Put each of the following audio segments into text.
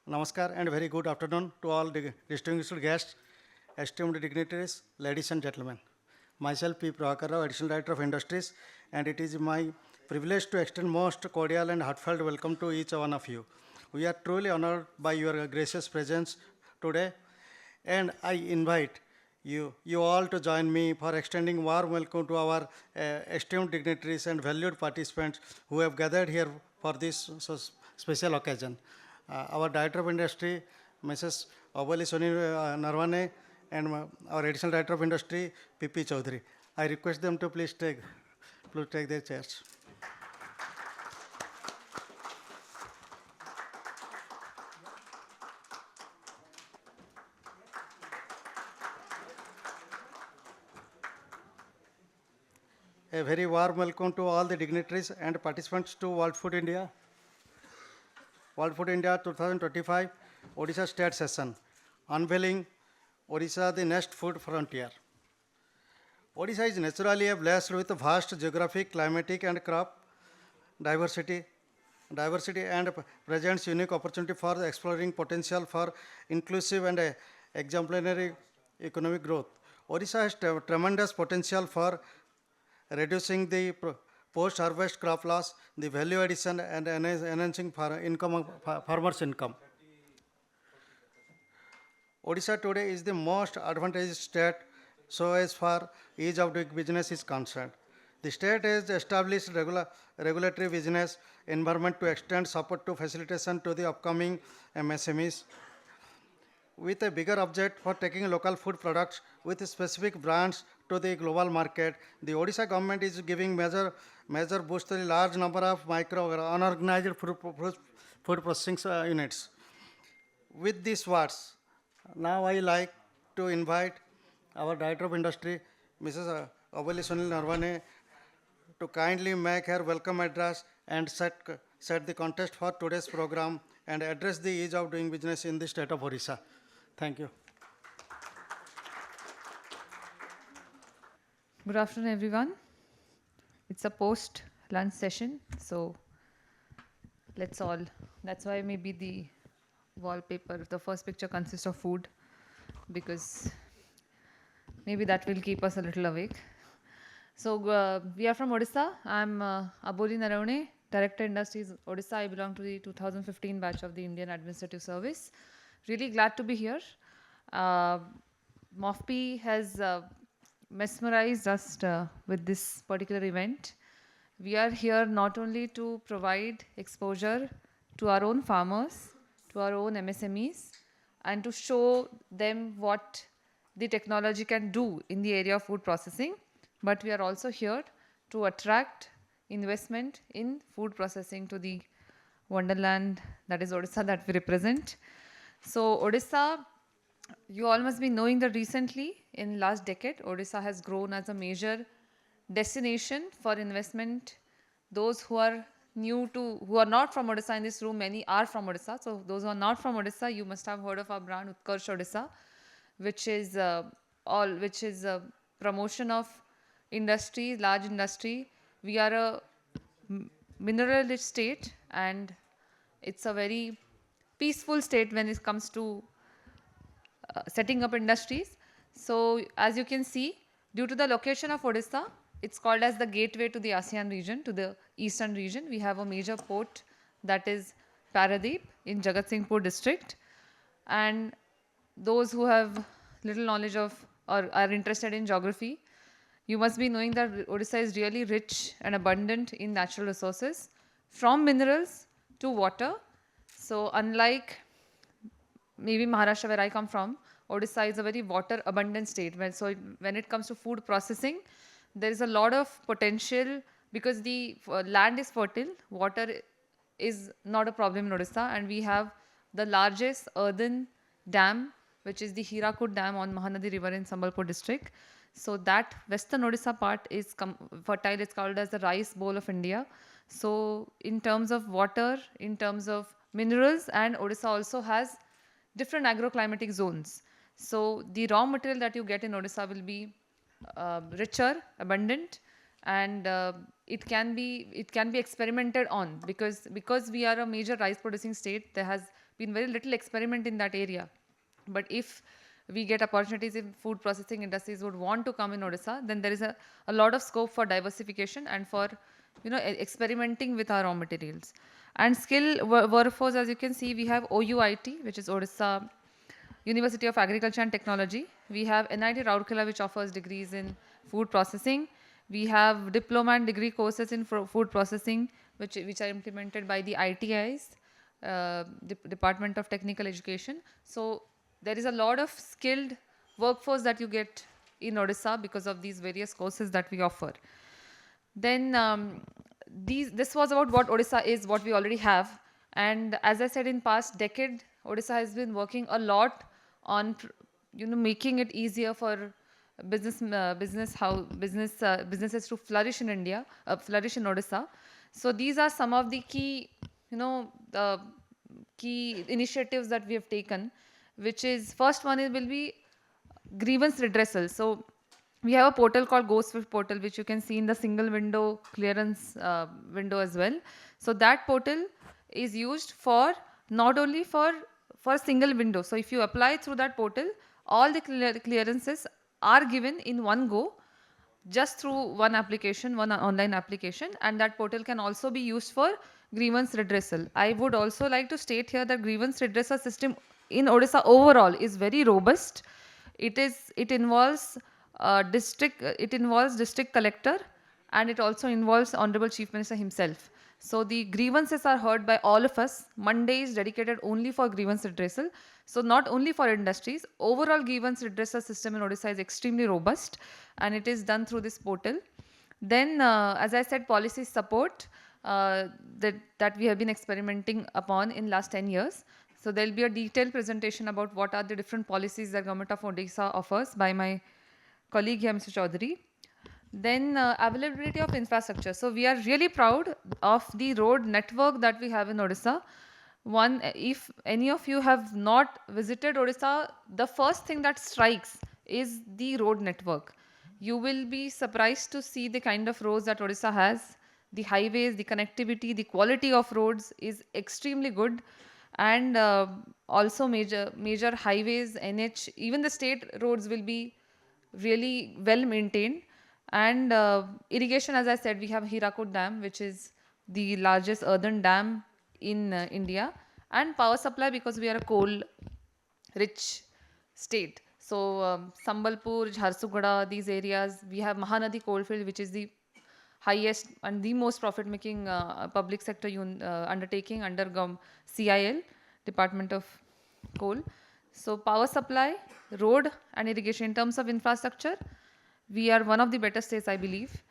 Namaskar and very good afternoon to all the distinguished guests, esteemed dignitaries, ladies and gentlemen. Myself, P. Prabhakar Rao, Additional Director of Industries, and it is my privilege to extend most cordial and heartfelt welcome to each one of you. We are truly honored by your gracious presence today, and I invite you all to join me for extending warm welcome to our esteemed dignitaries and valued participants who have gathered here for this special occasion. Our Director of Industry, Mrs. Obali Soni Narwane, and our Additional Director of Industry, P.P. Chaudhary. I request them to please take their chairs. A very warm welcome to all the dignitaries and participants to World Food India 2025 Odisha State Session, Unveiling Odisha, the next food frontier. Odisha is naturally blessed with vast geographic, climatic, and crop diversity, and presents unique opportunity for exploring potential for inclusive and exemplary economic growth. Odisha has tremendous potential for reducing the post-harvest crop loss, the value addition, and enhancing farmers' income. Odisha today is the most advantageous state so as far ease of doing business is concerned. The state has established regulatory business environment to extend support to facilitation to the upcoming MSMEs with a bigger object for taking local food products with specific brands to the global market. The Odisha government is giving major boost to the large number of micro unorganized food processing units. With these words, now I like to invite our Director of Industry, Mrs. Avali Sunil Narwane, to kindly make her welcome address and set the context for today's program and address the ease of doing business in the state of Odisha. Thank you. Good afternoon, everyone. It's a post-lunch session, so that's why maybe the wallpaper, the first picture consists of food, because maybe that will keep us a little awake. So we are from Odisha. I'm Aboli Naraune, Director Industries Odisha. I belong to the 2015 batch of the Indian Administrative Service. Really glad to be here. MOFP has mesmerized us with this particular event. We are here not only to provide exposure to our own farmers, to our own MSMEs, and to show them what the technology can do in the area of food processing, but we are also here to attract investment in food processing to the wonderland that is Odisha that we represent. So Odisha, you all must be knowing that recently in last decade, Odisha has grown as a major destination for investment. Those who are who are not from Odisha in this room, many are from Odisha. So those who are not from Odisha, you must have heard of our brand Utkarsh Odisha, which is a promotion of industry, large industry. We are a mineral-rich state, and it's a very peaceful state when it comes to setting up industries. So as you can see, due to the location of Odisha, it's called as the gateway to the ASEAN region, to the eastern region. We have a major port that is Paradeep in Jagatsinghpur district. And those who have little knowledge of or are interested in geography, you must be knowing that Odisha is really rich and abundant in natural resources, from minerals to water. So unlike maybe Maharashtra where I come from, Odisha is a very water abundant state. So when it comes to food processing, there is a lot of potential because the land is fertile, water is not a problem in Odisha, and we have the largest earthen dam, which is the Hirakud Dam on Mahanadi River in Sambalpur district. So that western Odisha part is fertile. It's called as the rice bowl of India. So in terms of water, in terms of minerals, and Odisha also has different agroclimatic zones. So the raw material that you get in Odisha will be richer, abundant, and it can be experimented on because we are a major rice producing state. There has been very little experiment in that area. But if we get opportunities, if food processing industries would want to come in Odisha, then there is a lot of scope for diversification and for experimenting with our raw materials. And workforce, as you can see, we have OUIT, which is Odisha University of Agriculture and Technology. We have NIT Rourkela, which offers degrees in food processing. We have diploma and degree courses in food processing, which are implemented by the ITIs, Department of Technical Education. So there is a lot of skilled workforce that you get in Odisha because of these various courses that we offer. Then this was about what Odisha is, what we already have. And as I said, in past decade, Odisha has been working a lot on making it easier for businesses to flourish in India, flourish in Odisha. So these are some of the key key initiatives that we have taken, which is first one will be grievance redressal. So we have a portal called Go Swift portal, which you can see in the single window clearance window as well. So that portal is used for not only for a single window. So if you apply through that portal, all the clearances are given in one go, just through one application, one online application, and that portal can also be used for grievance redressal. I would also like to state here that grievance redressal system in Odisha overall is very robust. It involves district collector, and it also involves Honorable Chief Minister himself. So the grievances are heard by all of us. Monday is dedicated only for grievance redressal. So not only for industries, overall grievance redressal system in Odisha is extremely robust, and it is done through this portal. Then, as I said, policy support that we have been experimenting upon in last 10 years. So there will be a detailed presentation about what are the different policies that Government of Odisha offers by my colleague here, Mr. Chaudhary. Then availability of infrastructure. So we are really proud of the road network that we have in Odisha. One, if any of you have not visited Odisha, the first thing that strikes is the road network. You will be surprised to see the kind of roads that Odisha has. The highways, the connectivity, the quality of roads is extremely good, and also major highways, NH, even the state roads will be really well maintained. And irrigation, as I said, we have Hirakud Dam, which is the largest earthen dam in India, and power supply because we are a coal rich state. So Sambalpur, Jharsuguda, these areas, we have Mahanadi coalfield, which is the highest and the most profit making public sector undertaking under CIL, Department of Coal. So power supply, road and irrigation. In terms of infrastructure, we are one of the better states, I believe.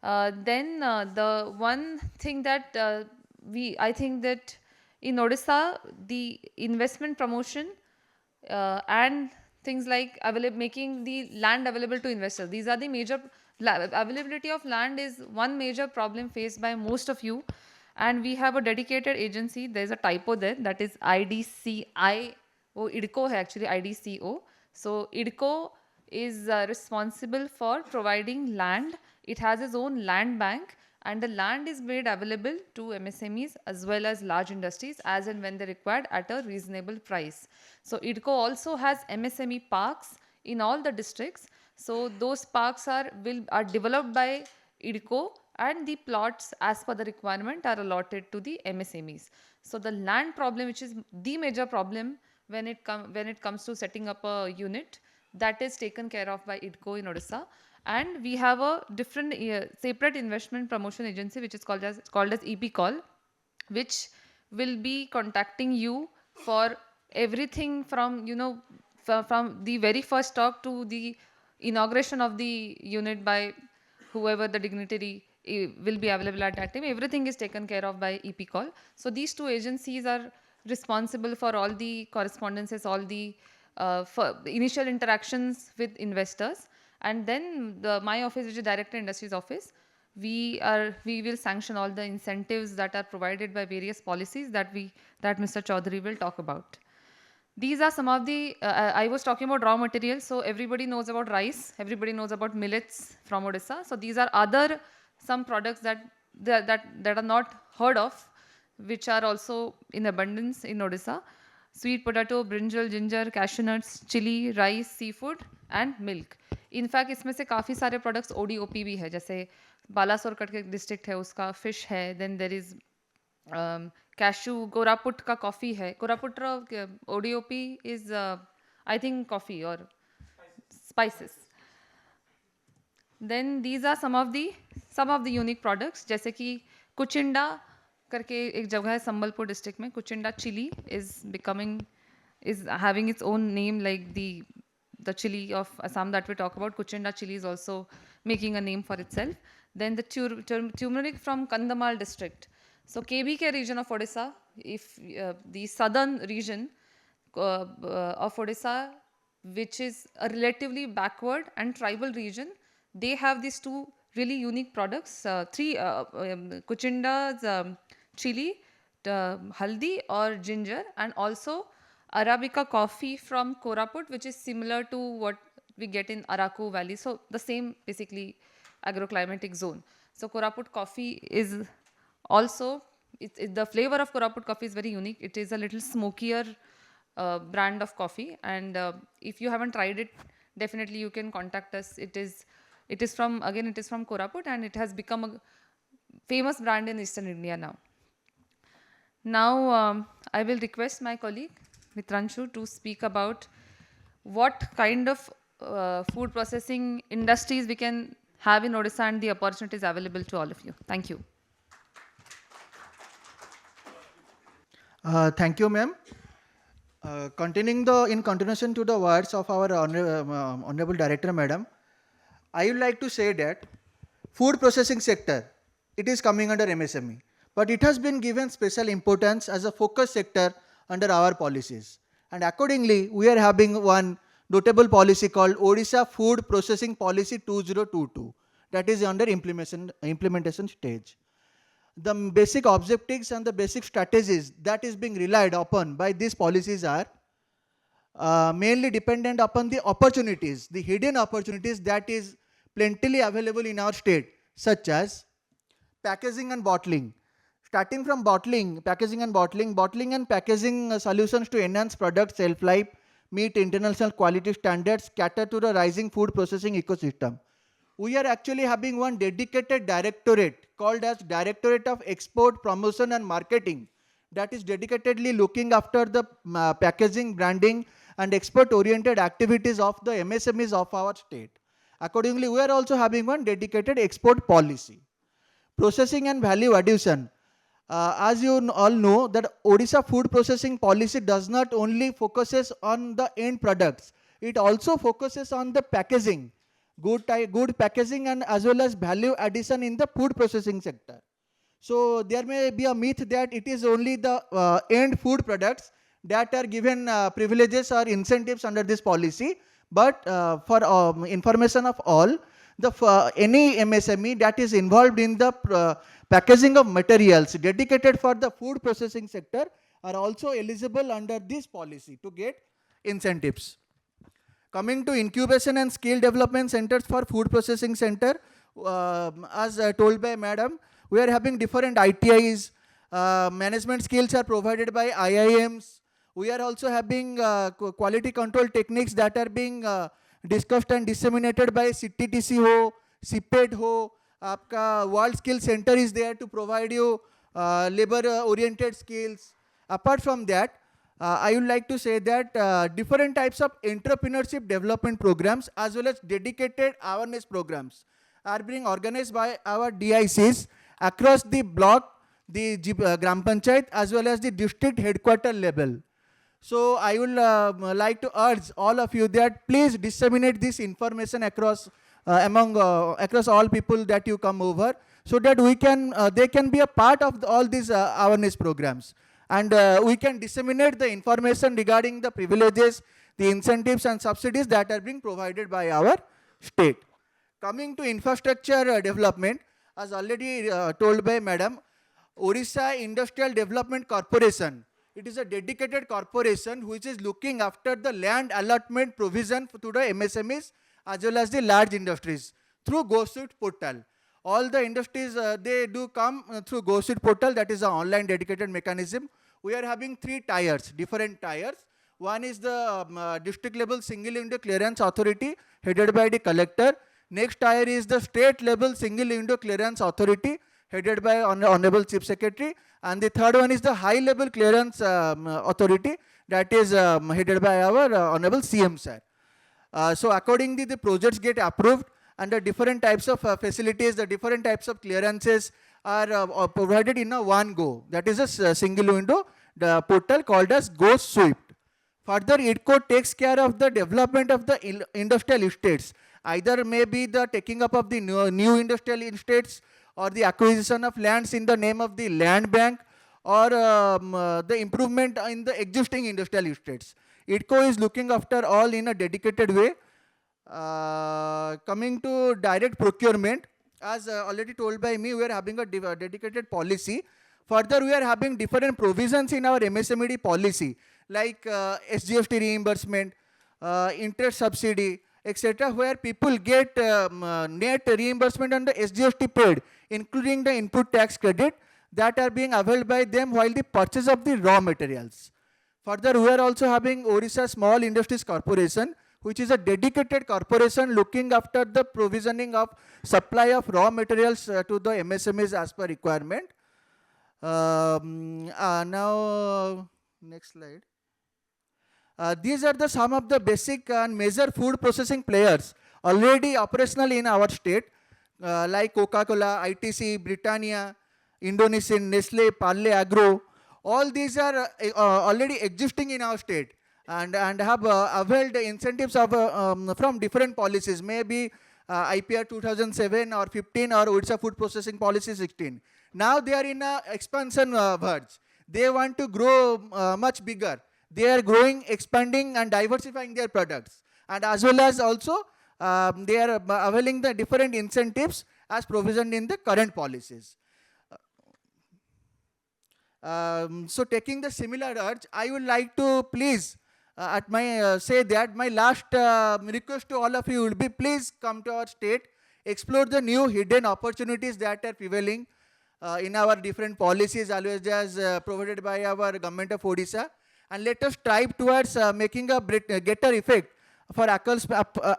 Then the one thing that I think that in Odisha, the investment promotion and things like making the land available to investors. These are the major availability of land is one major problem faced by most of you, and we have a dedicated agency. There is a typo there, that is IDCI. Oh, IDCO hai actually, IDCO. So IDCO is responsible for providing land. It has its own land bank, and the land is made available to MSMEs as well as large industries as and when they required at a reasonable price. So IDCO also has MSME parks in all the districts. So those parks are developed by IDCO, and the plots as per the requirement are allotted to the MSMEs. So the land problem, which is the major problem when it comes to setting up a unit, that is taken care of by IDCO in Odisha. And we have a different separate investment promotion agency, which is called as EPCall, which will be contacting you for everything from from the very first talk to the inauguration of the unit by whoever the dignitary will be available at that time. Everything is taken care of by EPCall. So these two agencies are responsible for all the correspondences, all the initial interactions with investors. And then my office, which is Director Industries Office, we will sanction all the incentives that are provided by various policies that Mr. Chaudhary will talk about. These are some of the, I was talking about raw materials. So everybody knows about rice, everybody knows about millets from Odisha. So these are some products that are not heard of, which are also in abundance in Odisha. sweet potato, brinjal, ginger, cashew nuts, chili, rice, seafood and milk. In fact इसमें से काफ़ी सारे products ODOP भी है, जैसे बालासोर करके district है उसका फिश है, then there is cashew, Koraput का कॉफ़ी है, Koraput ODOP is I think coffee और spices. Then these are some of the unique products, जैसे कि कुचिंडा करके एक जगह है संबलपुर डिस्ट्रिक्ट में. Kuchinda chilli is having its own name, like the chili of Assam that we talk about. Kuchinda chili is also making a name for itself. Then the turmeric from Kandhamal district. So KBK region of Odisha, if the southern region of Odisha, which is a relatively backward and tribal region, they have these two really unique products. Kuchinda's chili, haldi or ginger, and also Arabica coffee from Koraput, which is similar to what we get in Araku Valley. So the same basically agroclimatic zone. So Koraput coffee is also, the flavor of Koraput coffee is very unique. It is a little smokier brand of coffee, and if you haven't tried it, definitely you can contact us. It is from Koraput, and it has become a famous brand in Eastern India now. Now, I will request my colleague Mitranshu to speak about what kind of food processing industries we can have in Odisha and the opportunities available to all of you. Thank you. Thank you, ma'am. In continuation to the words of our Honorable Director, Madam, I would like to say that food processing sector, it is coming under MSME, but it has been given special importance as a focus sector under our policies. And accordingly, we are having one notable policy called Odisha Food Processing Policy 2022, that is under implementation stage. The basic objectives and the basic strategies that is being relied upon by these policies are mainly dependent upon the opportunities, the hidden opportunities that is plentifully available in our state, such as packaging and bottling. Starting from packaging and packaging solutions to enhance product shelf life, meet international quality standards, cater to the rising food processing ecosystem. We are actually having one dedicated directorate called as Directorate of Export, Promotion and Marketing, that is dedicatedly looking after the packaging, branding and export-oriented activities of the MSMEs of our state. Accordingly, we are also having one dedicated export policy. Processing and value addition. As you all know, that Odisha food processing policy does not only focuses on the end products, it also focuses on the packaging, good packaging and as well as value addition in the food processing sector. So there may be a myth that it is only the end food products that are given privileges or incentives under this policy, but for information of all, any MSME that is involved in the packaging of materials dedicated for the food processing sector are also eligible under this policy to get incentives. Coming to incubation and skill development centers for food processing center, as told by Madam, we are having different ITIs, management skills are provided by IIMs. We are also having quality control techniques that are being discussed and disseminated by CTTC ho, CPED ho. Aapka World Skill Center is there to provide you labor oriented skills. Apart from that, I would like to say that different types of entrepreneurship development programs as well as dedicated awareness programs are being organized by our DICs across the block, the Gram Panchayat as well as the district headquarter level. So I would like to urge all of you that please disseminate this information across across all people that you come over, so that they can be a part of all these awareness programs, and we can disseminate the information regarding the privileges, the incentives and subsidies that are being provided by our state. Coming to infrastructure development, as already told by Madam, Odisha Industrial Development Corporation, it is a dedicated corporation which is looking after the land allotment provision to the MSMEs as well as the large industries through GoSuite portal. All the industries, they do come through GoSuite portal, that is an online dedicated mechanism. we are having 3 tiers, different tiers. One is the district level single window clearance authority headed by the collector. Next tier is the state level single window clearance authority headed by Honorable Chief Secretary. And the third one is the high level clearance authority that is headed by our Honorable CM sir. So accordingly, the projects get approved and the different types of facilities, the different types of clearances are provided in a one go. That is a single window, the portal called as Go Swift. Further, IDCO takes care of the development of the industrial estates. Either maybe the taking up of the new industrial estates or the acquisition of lands in the name of the land bank or the improvement in the existing industrial estates. IDCO is looking after all in a dedicated way. Coming to direct procurement, as already told by me, we are having a dedicated policy. Further, we are having different provisions in our MSMED policy, like SGST reimbursement, interest subsidy, etc., where people get net reimbursement on the SGST paid, including the input tax credit that are being availed by them while the purchase of the raw materials. Further, we are also having Odisha Small Industries Corporation, which is a dedicated corporation looking after the provisioning of supply of raw materials to the MSMEs as per requirement. Now, next slide. These are the some of the basic and major food processing players already operational in our state, like Coca-Cola, ITC, Britannia, Indonesian, Nestle, Parle Agro. All these are already existing in our state and have availed incentives of, from different policies, maybe IPR 2007 or 15 or Odisha Food Processing Policy 16. Now they are in a expansion verge. They want to grow much bigger. They are growing, expanding and diversifying their products. And as well as also they are availing the different incentives as provisioned in the current policies. So taking the similar urge, I would like to please at my say that my last request to all of you will be, please come to our state, explore the new hidden opportunities that are prevailing in our different policies always as provided by our government of Odisha, and let us strive towards making a getter effect for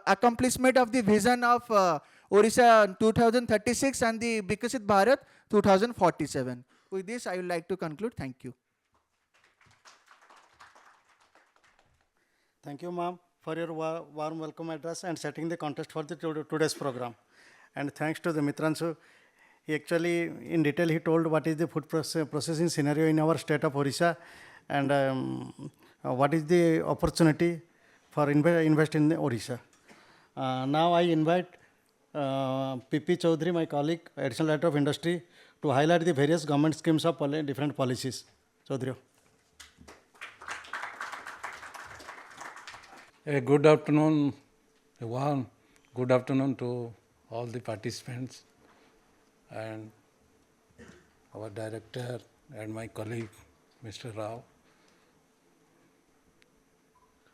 accomplishment of the vision of Odisha 2036 and the Vikasit Bharat 2047. With this, I would like to conclude. Thank you. Thank you, ma'am, for your warm welcome address and setting the context for the today's program. And thanks to the Mitransu, he actually, in detail, he told what is the food processing scenario in our state of Odisha and what is the opportunity for invest in Odisha. Now I invite PP Chaudhary, my colleague, Additional Director of Industry, to highlight the various government schemes of different policies. Chaudhary. Good afternoon, everyone. Good afternoon to all the participants and our director and my colleague, Mr. Rao.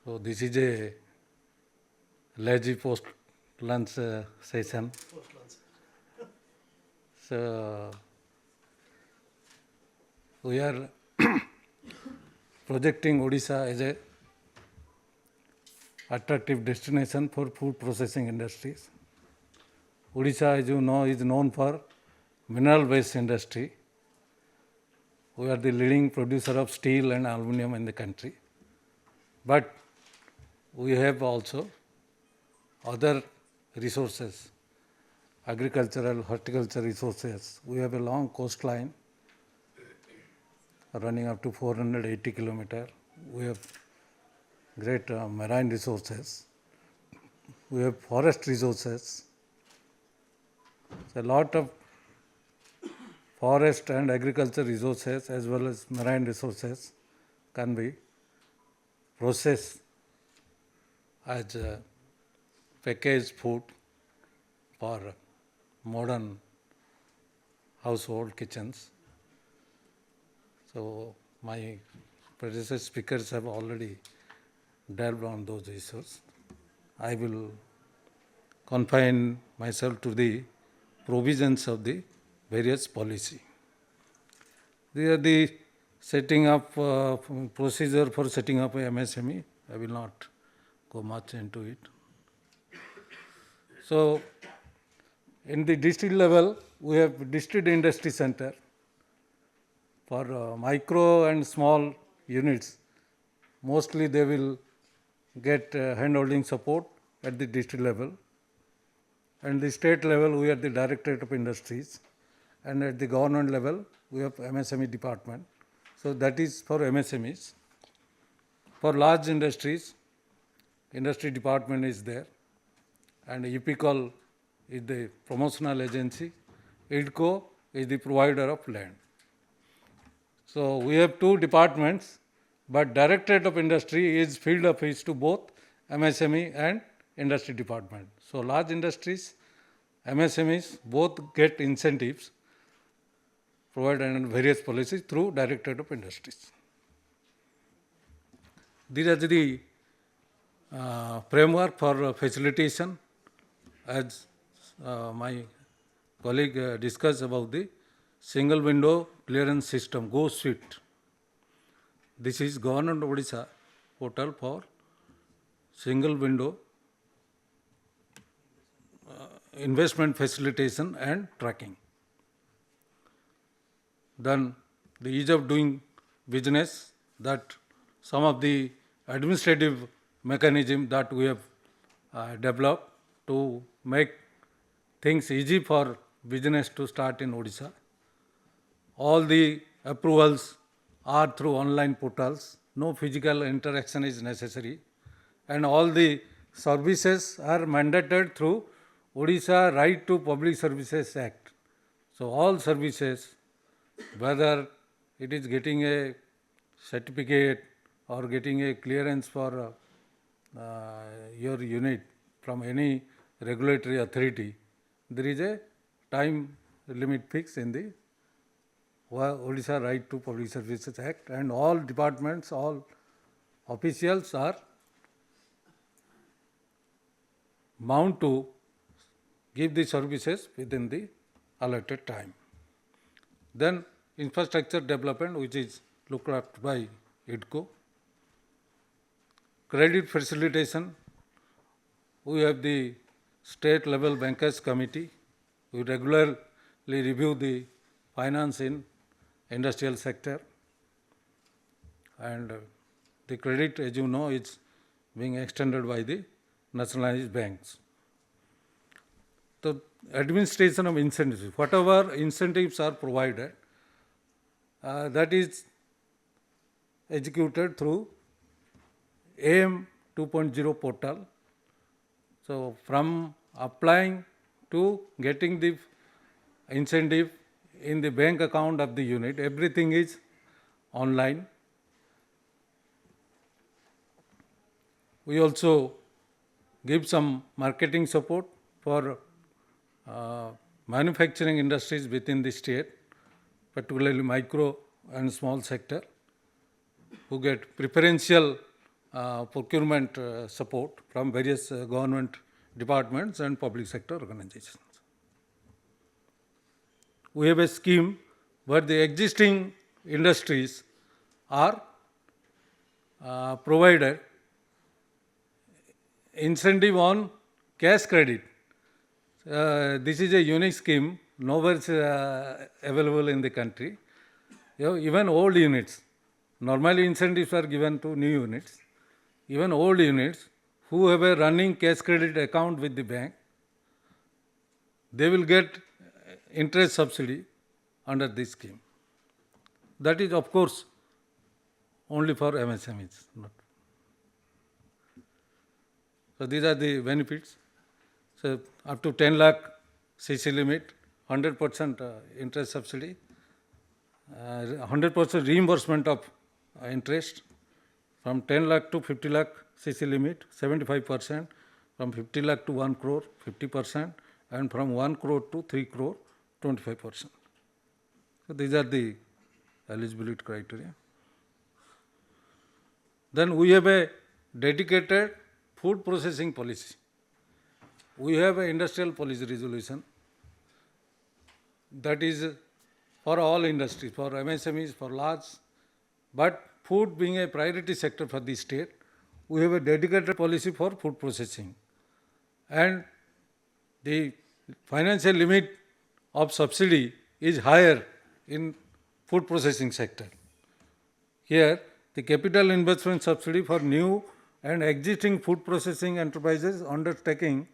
So this is a lazy post-lunch session. So we are projecting Odisha as a attractive destination for food processing industries. Odisha, as you know, is known for mineral-based industry. We are the leading producer of steel and aluminum in the country. But we have also other resources, agricultural, horticulture resources. We have a long coastline running up to 480 kilometers. We have great marine resources. We have forest resources. So a lot of forest and agriculture resources as well as marine resources can be processed as packaged food for modern household kitchens. So my predecessor speakers have already delved on those issues. I will confine myself to the provisions of the various policy. These are the setting up procedure for setting up a MSME. I will not go much into it. So, in the district level, we have district industry center for micro and small units. Mostly they will get handholding support at the district level. And the state level, we are the Directorate of Industries. And at the government level, we have MSME department. So that is for MSMEs. For large industries, industry department is there. And UPCOL is the promotional agency. IDCO is the provider of land. So we have two departments, but Directorate of Industry is field office to both MSME and industry department. So large industries, MSMEs both get incentives provided under various policies through Directorate of Industries. These are the framework for facilitation, as my colleague discussed about the single window clearance system, Go Suite. This is Government of Odisha portal for single window investment facilitation and tracking. Then the ease of doing business, that some of the administrative mechanism that we have developed to make things easy for business to start in Odisha. All the approvals are through online portals, no physical interaction is necessary, and all the services are mandated through Odisha Right to Public Services Act. So all services, whether it is getting a certificate or getting a clearance for your unit from any regulatory authority, there is a time limit fixed in the Odisha Right to Public Services Act, and all departments, all officials are bound to give the services within the allotted time. Then infrastructure development, which is looked after by IDCO. Credit facilitation, we have the state level bankers committee. We regularly review the finance in industrial sector, and the credit, as you know, is being extended by the nationalized banks. The administration of incentives, whatever incentives are provided, that is executed through AM 2.0 portal. So from applying to getting the incentive in the bank account of the unit, everything is online. We also give some marketing support for manufacturing industries within the state, particularly micro and small sector, who get preferential procurement support from various government departments and public sector organizations. We have a scheme where the existing industries are provided incentive on cash credit. This is a unique scheme, nowhere available in the country. Even old units, normally incentives are given to new units. Even old units who have a running cash credit account with the bank, they will get interest subsidy under this scheme. That is, of course, only for MSMEs. So these are the benefits. So up to 10 lakh CC limit, 100% interest subsidy, 100% reimbursement of interest, from 10 lakh to 50 lakh CC limit, 75%, from 50 lakh to 1 crore, 50%, and from 1 crore to 3 crore, 25%. So these are the eligibility criteria. Then we have a dedicated food processing policy. We have an industrial policy resolution that is for all industries, for MSMEs, for large But food being a priority sector for the state, we have a dedicated policy for food processing. And the financial limit of subsidy is higher in food processing sector. Here, the capital investment subsidy for new and existing food processing enterprises undertaking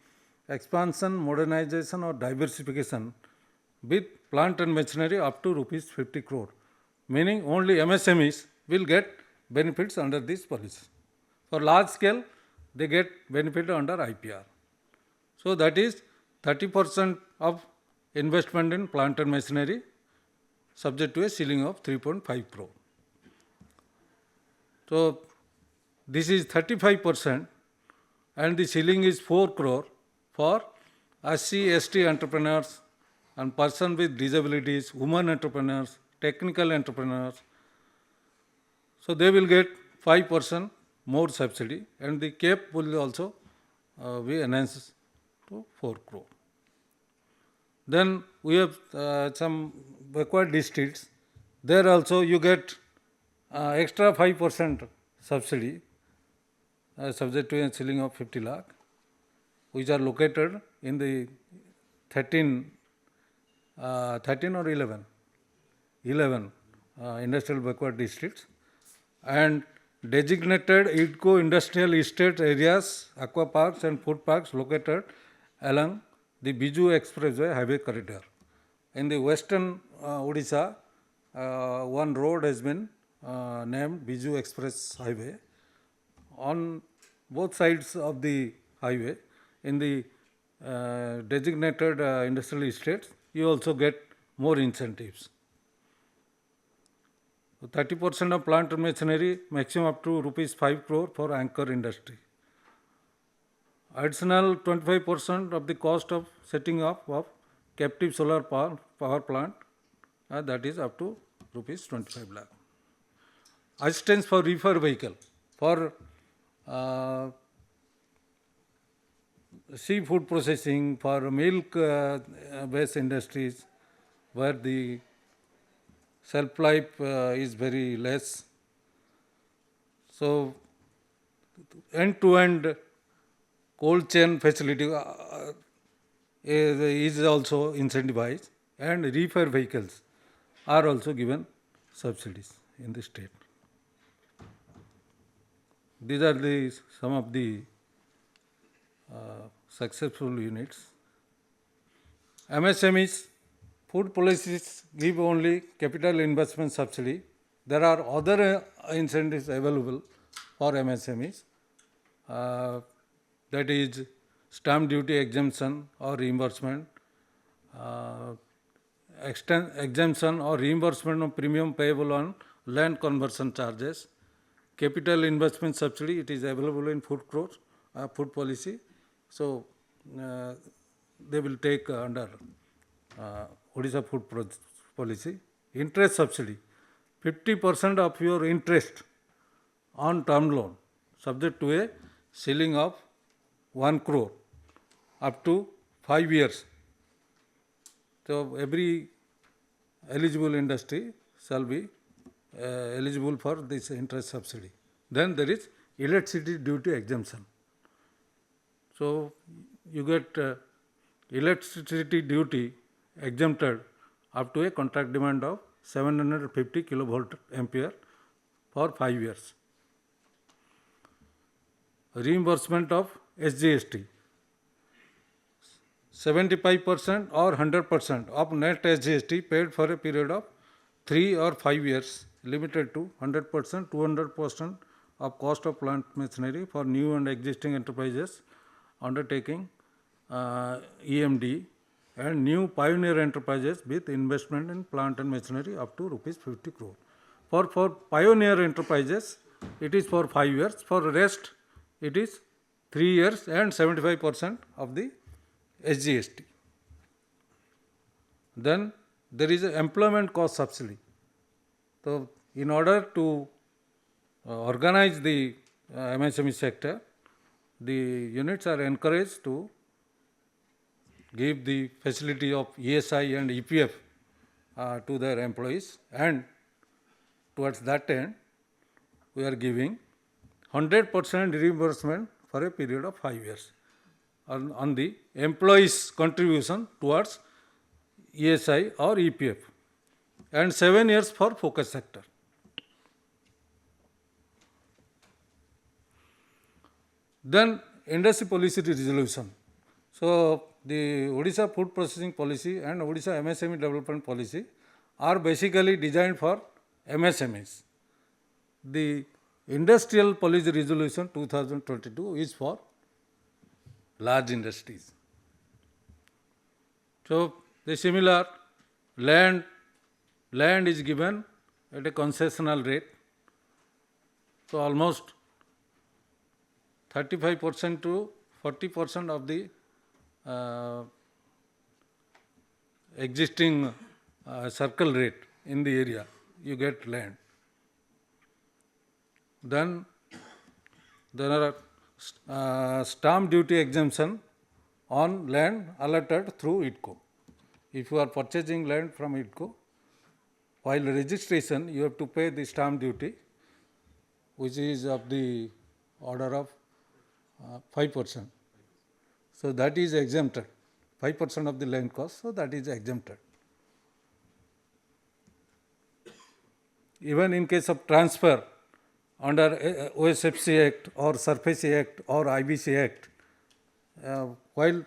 expansion, modernization or diversification with plant and machinery up to rupees 50 crore, meaning only MSMEs will get benefits under this policy. For large scale, they get benefit under IPR. So that is 30% of investment in plant and machinery subject to a ceiling of 3.5 crore. So this is 35% and the ceiling is 4 crore for SC, ST entrepreneurs and person with disabilities, women entrepreneurs, technical entrepreneurs. So they will get 5% more subsidy and the cap will also be enhanced to 4 crore. Then we have some backward districts. There also you get extra 5% subsidy subject to a ceiling of 50 lakh, which are located in the 13 or 11 industrial backward districts and designated IDCO industrial estate areas, aqua parks and food parks located along the Biju Expressway highway corridor. In the western Odisha, one road has been named Biju Express Highway. On both sides of the highway, in the designated industrial estates, you also get more incentives. So 30% of plant and machinery, maximum up to rupees 5 crore for anchor industry. Additional 25% of the cost of setting up of captive solar power plant, that is up to rupees 25 lakh. Assistance for reefer vehicle for seafood processing, for milk based industries where the shelf life is very less. So end-to-end cold chain facility is also incentivized and reefer vehicles are also given subsidies in the state. These are some of the successful units. MSMEs, food policies give only capital investment subsidy. There are other incentives available for MSMEs. That is stamp duty exemption or reimbursement, exemption or reimbursement of premium payable on land conversion charges, capital investment subsidy, it is available in food policy. So they will take under Odisha food policy. Interest subsidy, 50% of your interest on term loan subject to a ceiling of 1 crore up to 5 years. So every eligible industry shall be eligible for this interest subsidy. Then there is electricity duty exemption. So you get electricity duty exempted up to a contract demand of 750 kilovolt ampere for 5 years. Reimbursement of SGST, 75% or 100% of net SGST paid for a period of 3 or 5 years, limited to 100%, 200% of cost of plant machinery for new and existing enterprises undertaking EMD and new pioneer enterprises with investment in plant and machinery up to rupees 50 crore. For pioneer enterprises, it is for 5 years. For rest, it is 3 years and 75% of the SGST. Then there is an employment cost subsidy. So in order to organize the MSME sector, the units are encouraged to give the facility of ESI and EPF to their employees, and towards that end we are giving 100% reimbursement for a period of 5 years on the employees' contribution towards ESI or EPF, and 7 years for focus sector. Then industry policy resolution. So the Odisha food processing policy and Odisha MSME development policy are basically designed for MSMEs. The industrial policy resolution 2022 is for large industries. So the similar land is given at a concessional rate. So almost 35% to 40% of the existing circle rate in the area, you get land. Then there are stamp duty exemption on land allotted through IDCO. If you are purchasing land from IDCO, while registration you have to pay the stamp duty, which is of the order of 5%. So that is exempted. 5% of the land cost, so that is exempted. Even in case of transfer under OSFC Act or SURFACE Act or IBC Act, while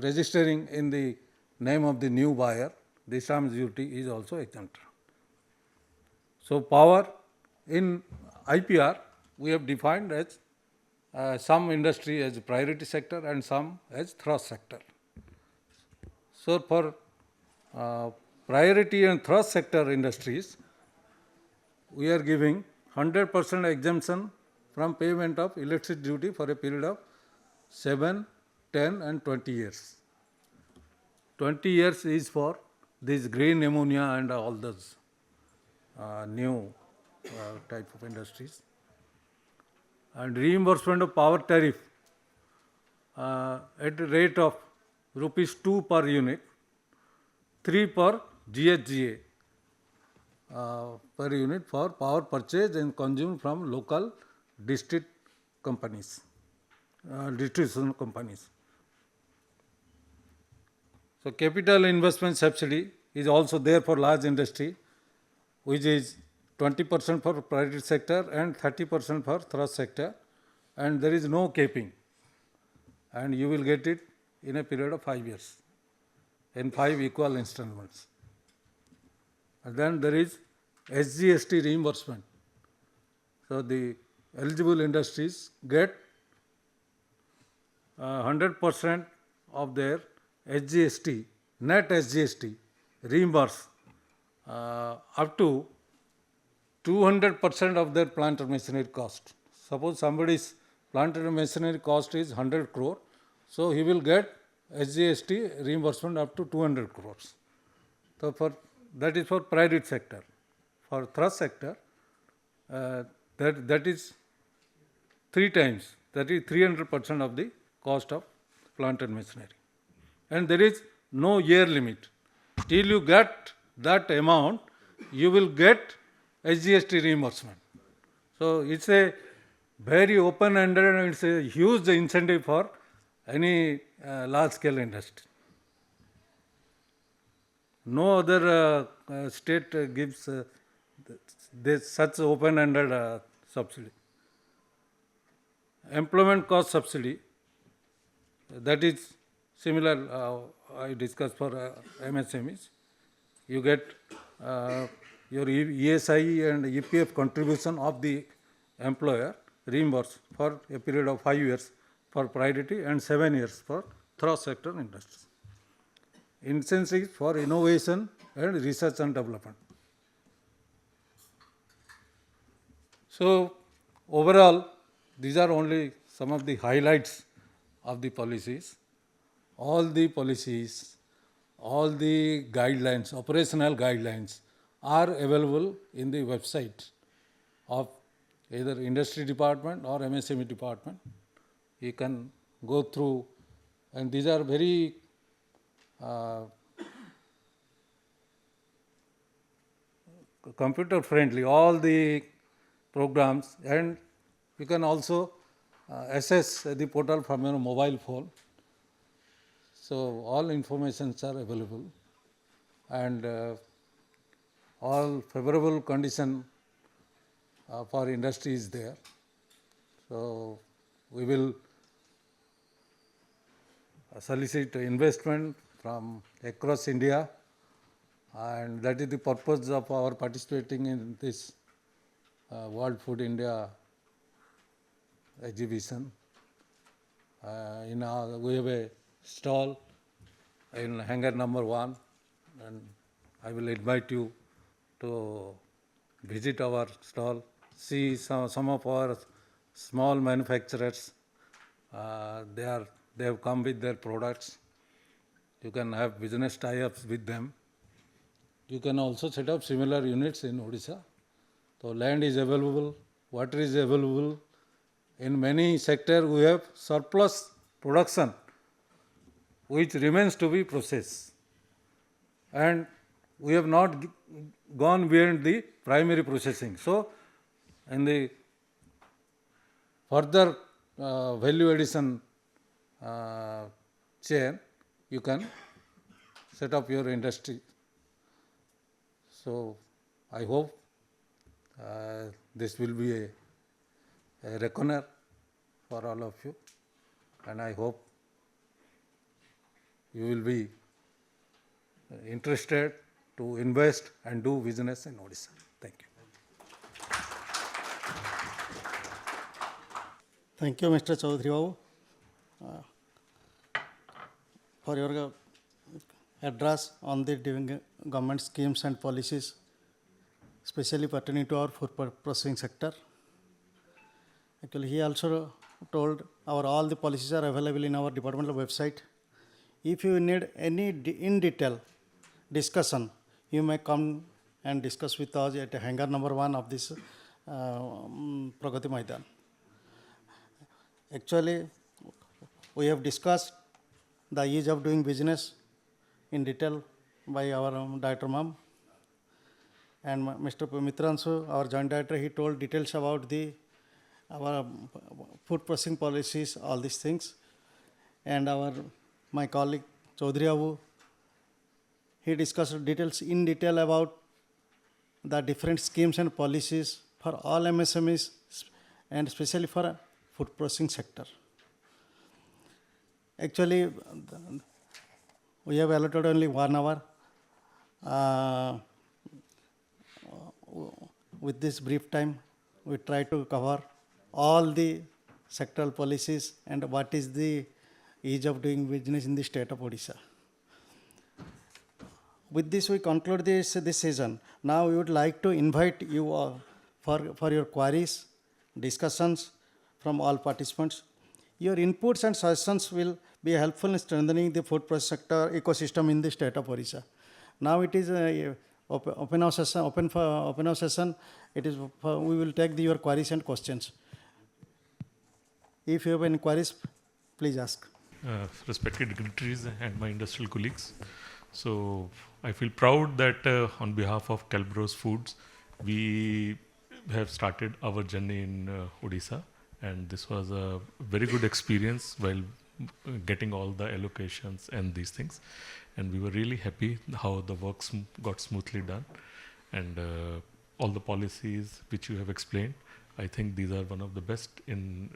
registering in the name of the new buyer, the stamp duty is also exempted. So power in IPR we have defined as some industry as priority sector and some as thrust sector. So for priority and thrust sector industries, we are giving 100% exemption from payment of electricity duty for a period of 7, 10 and 20 years. 20 years is for this green ammonia and all those new type of industries. And reimbursement of power tariff at a rate of rupees 2 per unit, 3 per GHGA per unit for power purchased and consumed from local district companies, distribution companies. So capital investment subsidy is also there for large industry, which is 20% for private sector and 30% for thrust sector, and there is no capping, and you will get it in a period of 5 years in 5 equal installments. And then there is SGST reimbursement. So the eligible industries get 100% of their SGST, net SGST reimbursed up to 200% of their plant and machinery cost. Suppose somebody's plant and machinery cost is 100 crore, so he will get SGST reimbursement up to 200 crores. So for that is for private sector. For thrust sector, that is 3 times, that is 300% of the cost of plant and machinery. And there is no year limit. Till you get that amount, you will get SGST reimbursement. So it's a very open-ended and it's a huge incentive for any large-scale industry. No other state gives such open-ended subsidy. Employment cost subsidy, that is similar, I discussed for MSMEs. You get your ESI and EPF contribution of the employer reimbursed for a period of 5 years for priority and 7 years for thrust sector industries. Incentives for innovation and research and development. So overall, these are only some of the highlights of the policies. All the policies, all the guidelines, operational guidelines are available in the website of either industry department or MSME department. You can go through, and these are very computer friendly. All the programs, and you can also access the portal from your mobile phone. So all informations are available, and all favorable condition for industry is there. So we will solicit investment from across India, and that is the purpose of our participating in this World Food India exhibition. We have a stall in hangar number 1, and I will invite you to visit our stall, see some of our small manufacturers. They have come with their products. You can have business tie-ups with them. You can also set up similar units in Odisha. So land is available, water is available. In many sectors, we have surplus production, which remains to be processed. And we have not gone beyond the primary processing. So, in the further value addition chain, you can set up your industry. So, I hope this will be a reckoner for all of you, and I hope you will be interested to invest and do business in Odisha. Thank you. Thank you, Mr. Chaudhary Babu, for your address on the government schemes and policies, especially pertaining to our food processing sector. Actually, he also told all the policies are available in our departmental website. If you need any in detail discussion, you may come and discuss with us at hangar number 1 of this Pragati Maidan. Actually, we have discussed the ease of doing business in detail by our director ma'am, and Mr. Mitranshu, our joint director, he told details about our food processing policies, all these things. And my colleague Chaudhary Babu, he discussed in detail about the different schemes and policies for all MSMEs and especially for food processing sector. Actually, we have allotted only 1 hour. With this brief time, we try to cover all the sectoral policies and what is the ease of doing business in the state of Odisha. With this, we conclude this session. Now, we would like to invite you for your queries, discussions from all participants. Your inputs and suggestions will be helpful in strengthening the food process sector ecosystem in the state of Odisha. Now, it is a open house session. It is we will take your queries and questions. If you have any queries, please ask. Respected dignitaries and my industrial colleagues. So I feel proud that on behalf of Calbros Foods, we have started our journey in Odisha, and this was a very good experience while getting all the allocations and these things. And we were really happy how the work got smoothly done, and all the policies which you have explained, I think these are one of the best in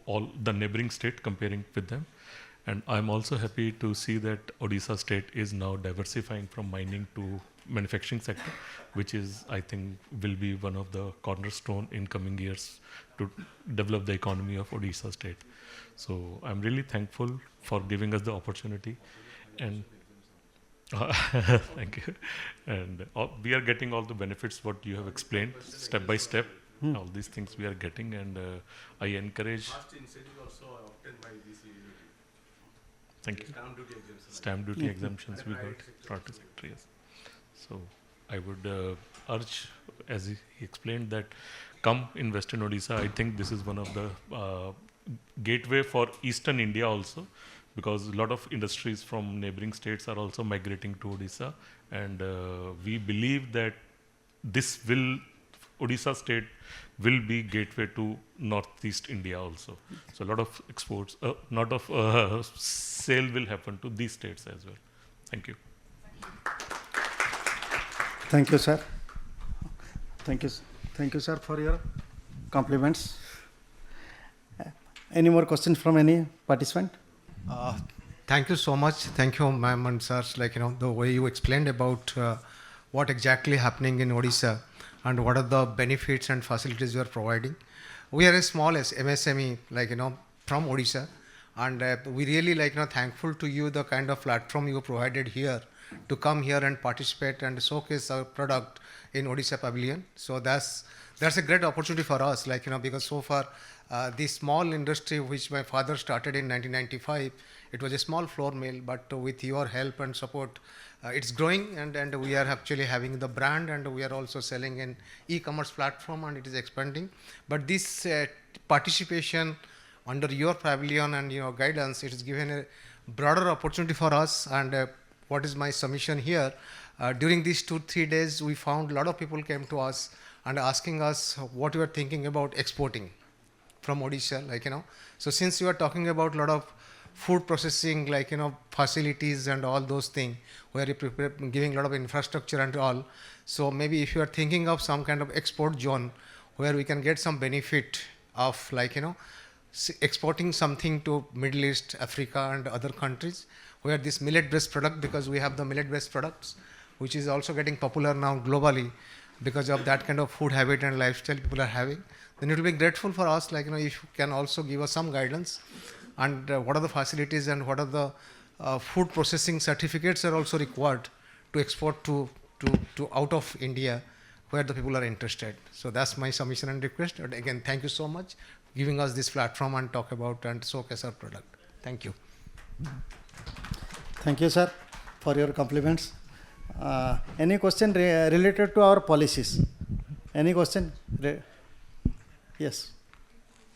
all the neighboring state comparing with them. And I'm also happy to see that Odisha state is now diversifying from mining to manufacturing sector, which is, I think, will be one of the cornerstone in coming years to develop the economy of Odisha state. So I'm really thankful for giving us the opportunity, and thank you. And we are getting all the benefits what you have explained step by step. All these things we are getting, and I encourage. Thank you. Stamp duty exemptions we got throughout the sector, yes. So I would urge, as he explained, that come invest in Odisha. I think this is one of the gateway for Eastern India also, because a lot of industries from neighboring states are also migrating to Odisha, and we believe that this will Odisha state will be gateway to Northeast India also. So a lot of exports, lot of sale will happen to these states as well. Thank you. Thank you, sir. Thank you, thank you, sir, for your compliments. Any more questions from any participant? Thank you so much. Thank you, ma'am and sirs. The way you explained about what exactly happening in Odisha and what are the benefits and facilities you are providing. We are a small MSME, from Odisha, and we really thankful to you the kind of platform you provided here to come here and participate and showcase our product in Odisha Pavilion. So that's a great opportunity for us, because so far this small industry which my father started in 1995, it was a small flour mill, but with your help and support, it's growing, and we are actually having the brand, and we are also selling in e-commerce platform, and it is expanding. But this participation under your pavilion and your guidance, it is given a broader opportunity for us. And what is my submission here? During these 2-3 days, we found a lot of people came to us and asking us what we are thinking about exporting from Odisha, So since you are talking about a lot of food processing, facilities and all those things, where you prepare, giving a lot of infrastructure and all. So maybe if you are thinking of some kind of export zone where we can get some benefit of exporting something to Middle East, Africa and other countries, where this millet-based product, because we have the millet-based products, which is also getting popular now globally because of that kind of food habit and lifestyle people are having, then it will be grateful for us, if you can also give us some guidance. And what are the facilities and what are the food processing certificates are also required to export to out of India, where the people are interested. So that's my submission and request. And again, thank you so much giving us this platform and talk about and showcase our product. Thank you. Thank you, sir, for your compliments. Any question related to our policies? Any question? Yes.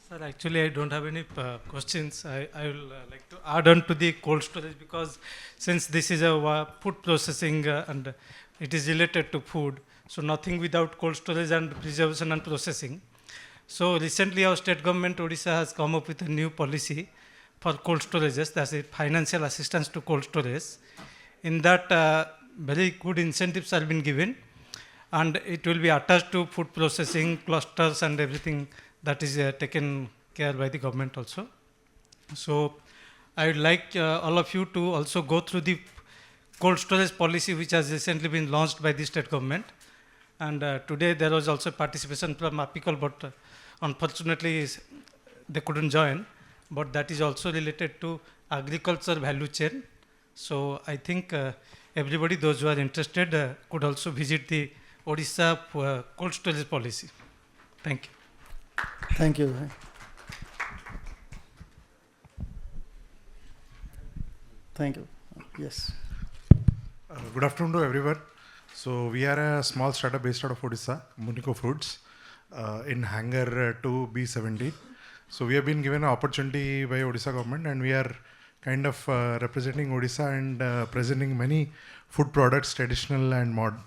Sir, actually, I don't have any questions. I will like to add on to the cold storage, because since this is a food processing and it is related to food, so nothing without cold storage and preservation and processing. So recently, our state government, Odisha, has come up with a new policy for cold storages, that's a financial assistance to cold storage. In that, very good incentives have been given, and it will be attached to food processing clusters and everything that is taken care by the government also. So I would like all of you to also go through the cold storage policy which has recently been launched by the state government. And today there was also participation from Apical, but unfortunately they couldn't join. But that is also related to agriculture value chain. So I think everybody, those who are interested, could also visit the Odisha cold storage policy. Thank you. Thank you. Thank you. Yes. Good afternoon to everyone. So we are a small startup based out of Odisha, Munico Fruits, in hangar 2B17. So we have been given an opportunity by Odisha government, and we are kind of representing Odisha and presenting many food products, traditional and modern.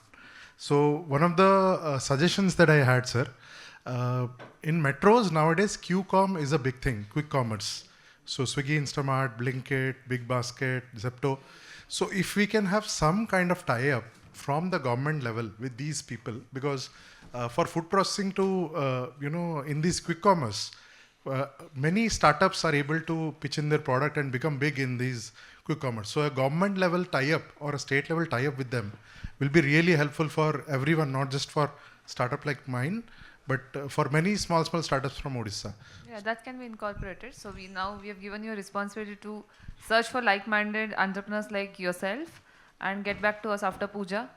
So one of the suggestions that I had, sir, in metros nowadays, QCom is a big thing, quick commerce. So Swiggy, Instamart, Blinkit, Big Basket, Zepto. So if we can have some kind of tie-up from the government level with these people, because for food processing to, in this quick commerce, many startups are able to pitch in their product and become big in these quick commerce. So a government level tie-up or a state level tie-up with them will be really helpful for everyone, not just for startup like mine, but for many small startups from Odisha. Yeah, that can be incorporated. So we have given you a responsibility to search for like-minded entrepreneurs like yourself and get back to us after puja.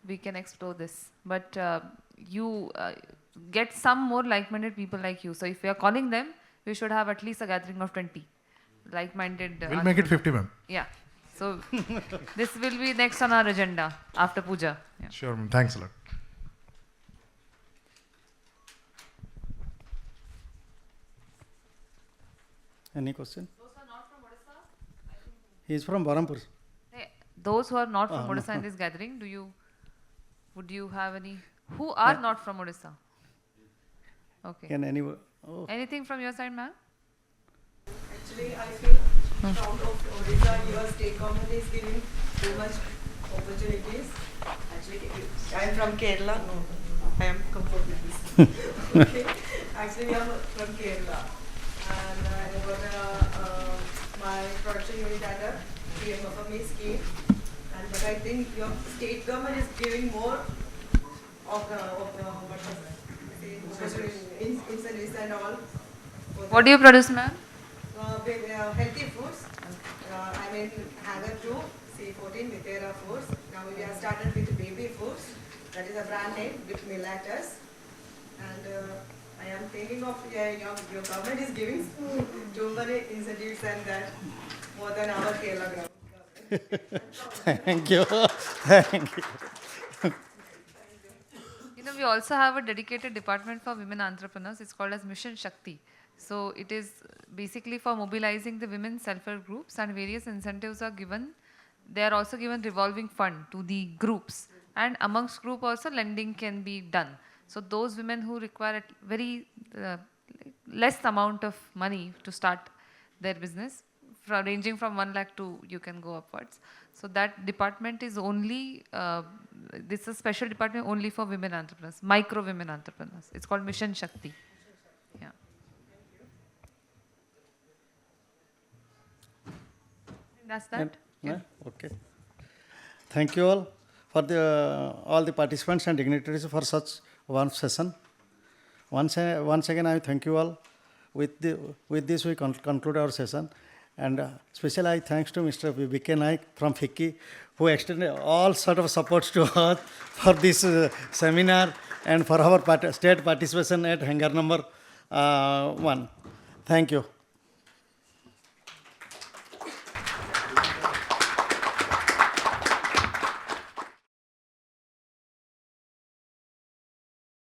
We can explore this. But you get some more like-minded people like you. So if we are calling them, we should have at least a gathering of 20 like-minded. We'll make it 50, ma'am. Yeah. So this will be next on our agenda after puja. Yeah. Sure, ma'am. Thanks a lot. Any question? Those who are not from Odisha? He is from Barampur. Those who are not from Odisha in this gathering, would you have any? Who are not from Odisha? Okay. Can anyone? Oh. Anything from your side, ma'am? Actually, I feel proud of Odisha. Your state government is giving too much opportunities. Actually, I am from Kerala. No, I am comfort with this. Okay. Actually, we are from Kerala, and I got my production unit under PMFME scheme. And but I think your state government is giving more of the incentives and all. What do you produce, ma'am? Healthy foods. I mean, Hanger 2, C14, Mitera foods. Now we have started with baby foods. That is a brand name with Milatus. And I am thinking of your government is giving too many incentives and that more than our Kerala government. Thank you. Thank you. You know, we also have a dedicated department for women entrepreneurs. It's called as Mission Shakti. So it is basically for mobilizing the women self-help groups, and various incentives are given. They are also given revolving fund to the groups, and amongst group also lending can be done. So those women who require a very less amount of money to start their business, ranging from 1 lakh to you can go upwards. So that department is only, this is a special department only for women entrepreneurs, micro women entrepreneurs. It's called Mission Shakti. Yeah. That's that. Yeah, okay. Thank you all for all the participants and dignitaries for such one session. Once again, I thank you all. With this, we conclude our session. And special I thanks to Mr. V.K. Naik from FICCI, who extended all sort of supports to us for this seminar and for our state participation at hangar number 1. Thank you.